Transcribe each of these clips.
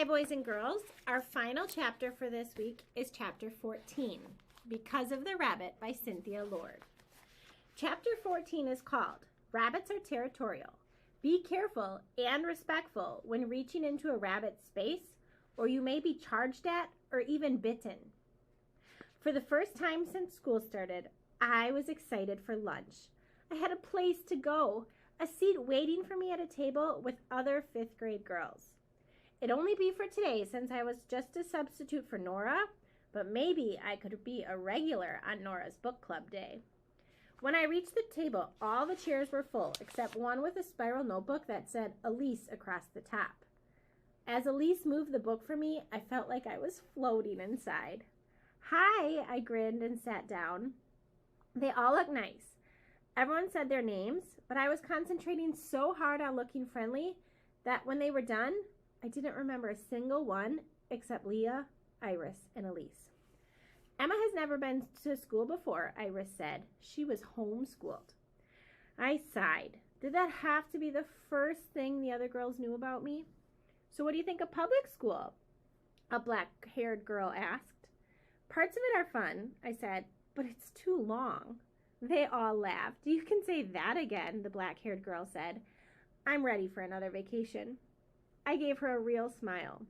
Hi, boys and girls. Our final chapter for this week is chapter 14, Because of the Rabbit by Cynthia Lord. Chapter 14 is called Rabbits Are Territorial. Be careful and respectful when reaching into a rabbit's space, or you may be charged at or even bitten. For the first time since school started, I was excited for lunch. I had a place to go, a seat waiting for me at a table with other 5th grade girls. It'd only be for today since I was just a substitute for Nora, but maybe I could be a regular on Nora's book club day. When I reached the table, all the chairs were full except one with a spiral notebook that said Elise across the top. As Elise moved the book for me, I felt like I was floating inside. Hi, I grinned and sat down. They all look nice. Everyone said their names, but I was concentrating so hard on looking friendly that when they were done, I didn't remember a single one except Leah, Iris, and Elise. Emma has never been to school before, Iris said. She was homeschooled. I sighed. Did that have to be the first thing the other girls knew about me? So what do you think of public school? A black-haired girl asked. Parts of it are fun, I said, but it's too long. They all laughed. You can say that again, the black-haired girl said. I'm ready for another vacation. I gave her a real smile.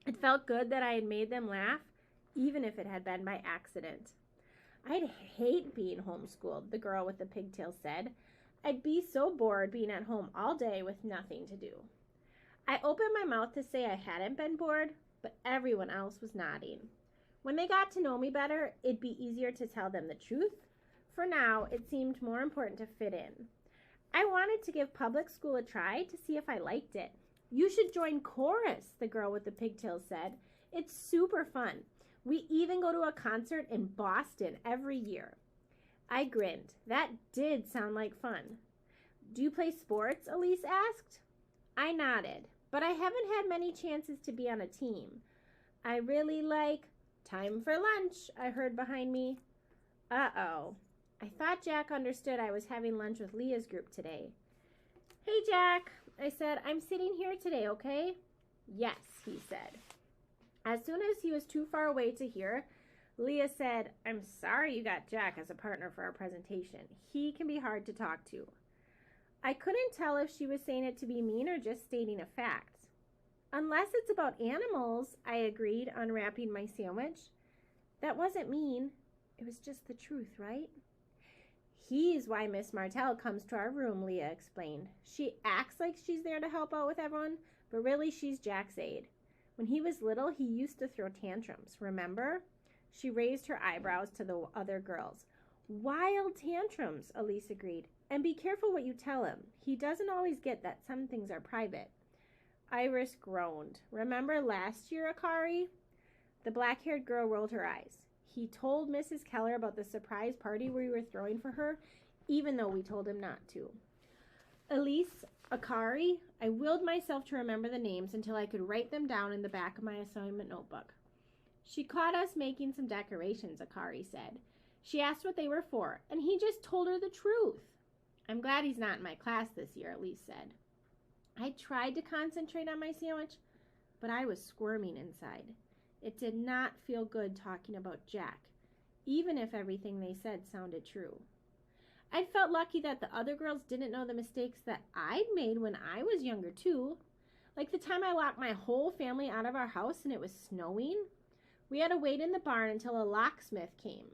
It felt good that I had made them laugh, even if it had been by accident. I'd hate being homeschooled, the girl with the pigtails said. I'd be so bored being at home all day with nothing to do. I opened my mouth to say I hadn't been bored, but everyone else was nodding. When they got to know me better, it'd be easier to tell them the truth. For now, it seemed more important to fit in. I wanted to give public school a try to see if I liked it. You should join chorus, the girl with the pigtails said. It's super fun. We even go to a concert in Boston every year. I grinned. That did sound like fun. Do you play sports? Elise asked. I nodded, but I haven't had many chances to be on a team. I really like time for lunch, I heard behind me. Uh-oh. I thought Jack understood I was having lunch with Leah's group today. Hey, Jack, I said, I'm sitting here today, okay? Yes, he said. As soon as he was too far away to hear, Leah said, I'm sorry you got Jack as a partner for our presentation. He can be hard to talk to. I couldn't tell if she was saying it to be mean or just stating a fact. Unless it's about animals, I agreed, unwrapping my sandwich. That wasn't mean. It was just the truth, right? He's why Miss Martell comes to our room, Leah explained. She acts like she's there to help out with everyone, but really she's Jack's aide. When he was little, he used to throw tantrums, remember? She raised her eyebrows to the other girls. Wild tantrums, Elise agreed. And be careful what you tell him. He doesn't always get that some things are private. Iris groaned. Remember last year, Akari? The black-haired girl rolled her eyes. He told Mrs. Keller about the surprise party we were throwing for her, even though we told him not to. Elise, Akari, I willed myself to remember the names until I could write them down in the back of my assignment notebook. She caught us making some decorations, Akari said. She asked what they were for, and he just told her the truth. I'm glad he's not in my class this year, Elise said. I tried to concentrate on my sandwich, but I was squirming inside. It did not feel good talking about Jack, even if everything they said sounded true. I felt lucky that the other girls didn't know the mistakes that I'd made when I was younger too. Like the time I locked my whole family out of our house and it was snowing. We had to wait in the barn until a locksmith came.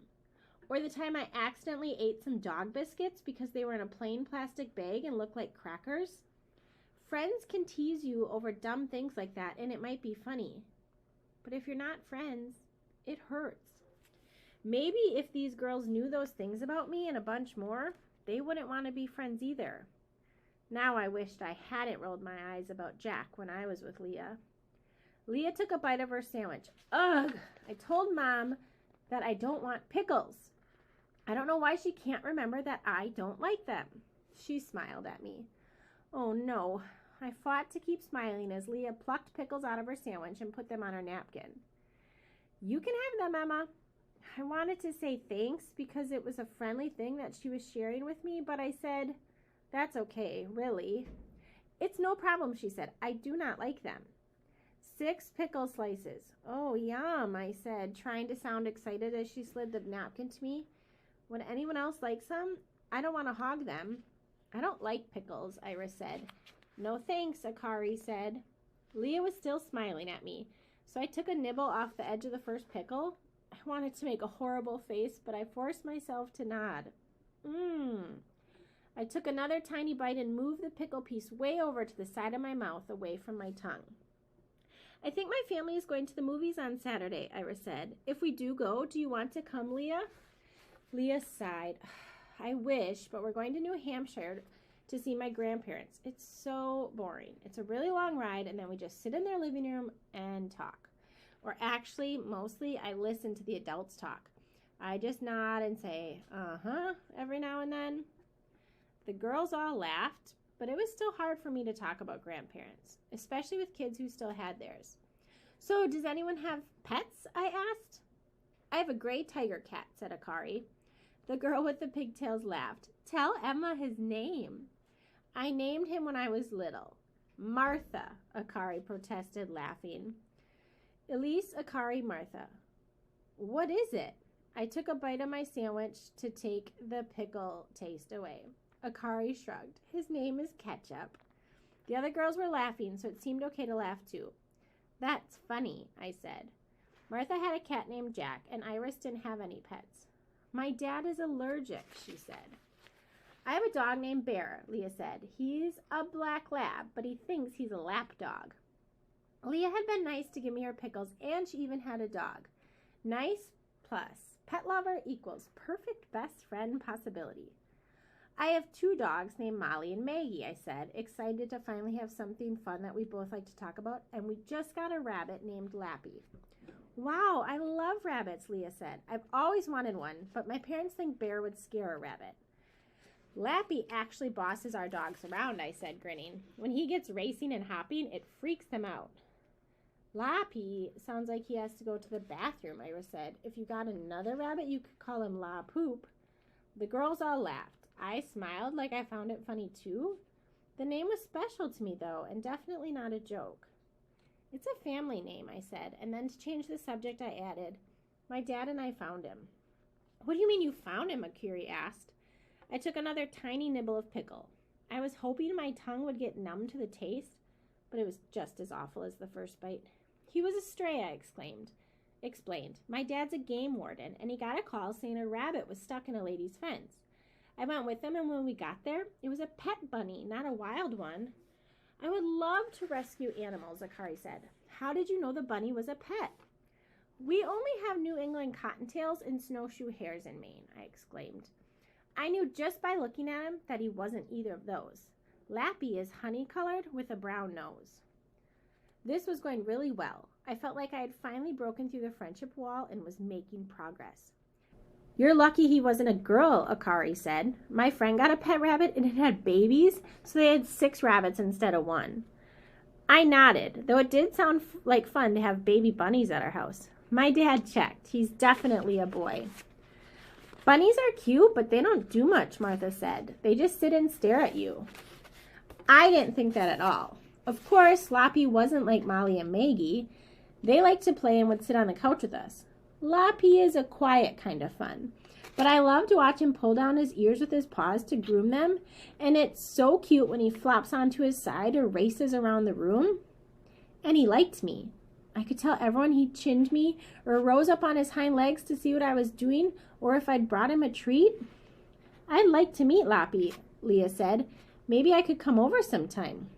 Or the time I accidentally ate some dog biscuits because they were in a plain plastic bag and looked like crackers. Friends can tease you over dumb things like that and it might be funny. But if you're not friends, it hurts. Maybe if these girls knew those things about me and a bunch more, they wouldn't want to be friends either. Now I wished I hadn't rolled my eyes about Jack when I was with Leah. Leah took a bite of her sandwich. Ugh! I told Mom that I don't want pickles. I don't know why she can't remember that I don't like them. She smiled at me. Oh no. I fought to keep smiling as Leah plucked pickles out of her sandwich and put them on her napkin. You can have them, Emma. I wanted to say thanks because it was a friendly thing that she was sharing with me, but I said, that's okay, really. It's no problem, she said. I do not like them. 6 pickle slices. Oh, yum, I said, trying to sound excited as she slid the napkin to me. Would anyone else like some? I don't want to hog them. I don't like pickles, Iris said. No thanks, Akari said. Leah was still smiling at me, so I took a nibble off the edge of the first pickle. I wanted to make a horrible face, but I forced myself to nod. I took another tiny bite and moved the pickle piece way over to the side of my mouth, away from my tongue. I think my family is going to the movies on Saturday, Iris said. If we do go, do you want to come, Leah? Leah sighed. I wish, but we're going to New Hampshire to see my grandparents. It's so boring. It's a really long ride, and then we just sit in their living room and talk. Or actually, mostly, I listen to the adults talk. I just nod and say, uh-huh, every now and then. The girls all laughed, but it was still hard for me to talk about grandparents, especially with kids who still had theirs. So, does anyone have pets? I asked. I have a gray tiger cat, said Akari. The girl with the pigtails laughed. Tell Emma his name. I named him when I was little. Martha, Akari protested, laughing. Elise, Akari, Martha. What is it? I took a bite of my sandwich to take the pickle taste away. Akari shrugged. His name is Ketchup. The other girls were laughing, so it seemed okay to laugh too. That's funny, I said. Martha had a cat named Jack, and Iris didn't have any pets. My dad is allergic, she said. I have a dog named Bear, Leah said. He's a black lab, but he thinks he's a lap dog. Leah had been nice to give me her pickles, and she even had a dog. Nice plus pet lover equals perfect best friend possibility. I have 2 dogs named Molly and Maggie, I said, excited to finally have something fun that we both like to talk about, and we just got a rabbit named Lappy. Wow, I love rabbits, Leah said. I've always wanted one, but my parents think Bear would scare a rabbit. Lappy actually bosses our dogs around, I said, grinning. When he gets racing and hopping, it freaks them out. Lappy sounds like he has to go to the bathroom, Iris said. If you got another rabbit, you could call him La Poop. The girls all laughed. I smiled like I found it funny too. The name was special to me, though, and definitely not a joke. It's a family name, I said, and then to change the subject, I added, my dad and I found him. What do you mean you found him? Akiri asked. I took another tiny nibble of pickle. I was hoping my tongue would get numb to the taste, but it was just as awful as the first bite. He was a stray, I explained. My dad's a game warden, and he got a call saying a rabbit was stuck in a lady's fence. I went with him, and when we got there, it was a pet bunny, not a wild one. I would love to rescue animals, Akari said. How did you know the bunny was a pet? We only have New England cottontails and snowshoe hares in Maine, I exclaimed. I knew just by looking at him that he wasn't either of those. Lappy is honey-colored with a brown nose. This was going really well. I felt like I had finally broken through the friendship wall and was making progress. You're lucky he wasn't a girl, Akari said. My friend got a pet rabbit and it had babies, so they had 6 rabbits instead of 1. I nodded, though it did sound like fun to have baby bunnies at our house. My dad checked. He's definitely a boy. Bunnies are cute, but they don't do much, Martha said. They just sit and stare at you. I didn't think that at all. Of course, Lappy wasn't like Molly and Maggie. They liked to play and would sit on the couch with us. Lappy is a quiet kind of fun, but I love to watch him pull down his ears with his paws to groom them, and it's so cute when he flops onto his side or races around the room. And he liked me. I could tell everyone he chinned me or rose up on his hind legs to see what I was doing or if I'd brought him a treat. I'd like to meet Lappy, Leah said. Maybe I could come over sometime.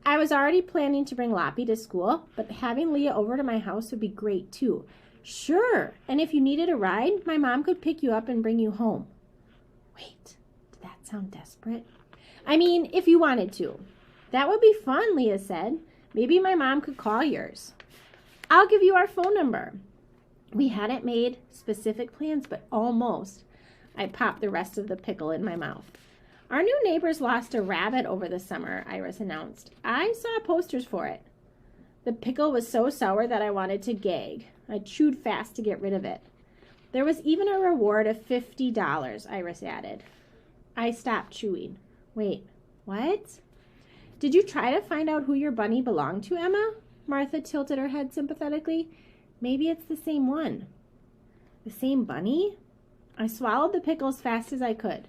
I was already planning to bring Lappy to school, but having Leah over to my house would be great too. Sure, and if you needed a ride, my mom could pick you up and bring you home. Wait, did that sound desperate? I mean, if you wanted to. That would be fun, Leah said. Maybe my mom could call yours. I'll give you our phone number. We hadn't made specific plans, but almost. I popped the rest of the pickle in my mouth. Our new neighbors lost a rabbit over the summer, Iris announced. I saw posters for it. The pickle was so sour that I wanted to gag. I chewed fast to get rid of it. There was even a reward of $50, Iris added. I stopped chewing. Wait, what? Did you try to find out who your bunny belonged to, Emma? Martha tilted her head sympathetically. Maybe it's the same one. The same bunny? I swallowed the pickle as fast as I could.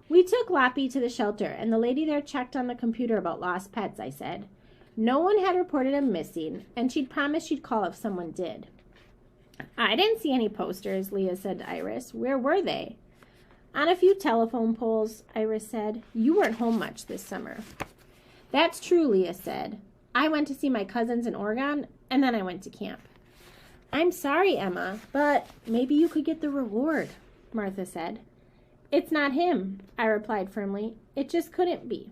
We took Loppy to the shelter, and the lady there checked on the computer about lost pets, I said. No one had reported him missing, and she'd promised she'd call if someone did. I didn't see any posters, Leah said to Iris. Where were they? On a few telephone poles, Iris said. You weren't home much this summer. That's true, Leah said. I went to see my cousins in Oregon, and then I went to camp. I'm sorry, Emma, but maybe you could get the reward, Martha said. It's not him, I replied firmly. It just couldn't be.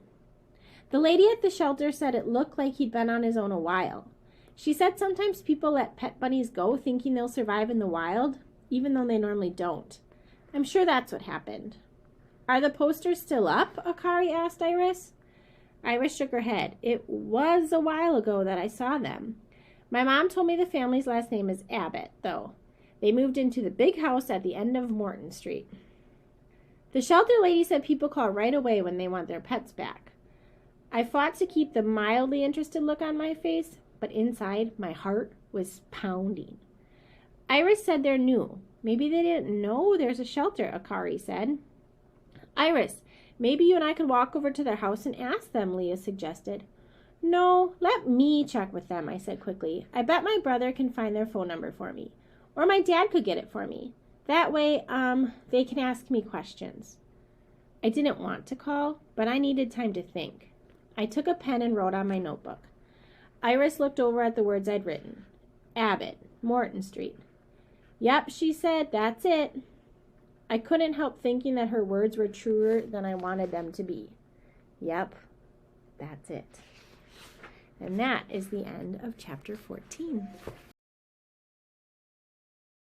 The lady at the shelter said it looked like he'd been on his own a while. She said sometimes people let pet bunnies go thinking they'll survive in the wild, even though they normally don't. I'm sure that's what happened. Are the posters still up? Akari asked Iris. Iris shook her head. It was a while ago that I saw them. My mom told me the family's last name is Abbott, though. They moved into the big house at the end of Morton Street. The shelter lady said people call right away when they want their pets back. I fought to keep the mildly interested look on my face, but inside my heart was pounding. Iris said they're new. Maybe they didn't know there's a shelter, Akari said. Iris, maybe you and I could walk over to their house and ask them, Leah suggested. No, let me check with them, I said quickly. I bet my brother can find their phone number for me. Or my dad could get it for me. That way, they can ask me questions. I didn't want to call, but I needed time to think. I took a pen and wrote on my notebook. Iris looked over at the words I'd written. Abbott, Morton Street. Yep, she said, that's it. I couldn't help thinking that her words were truer than I wanted them to be. Yep, that's it. And that is the end of chapter 14.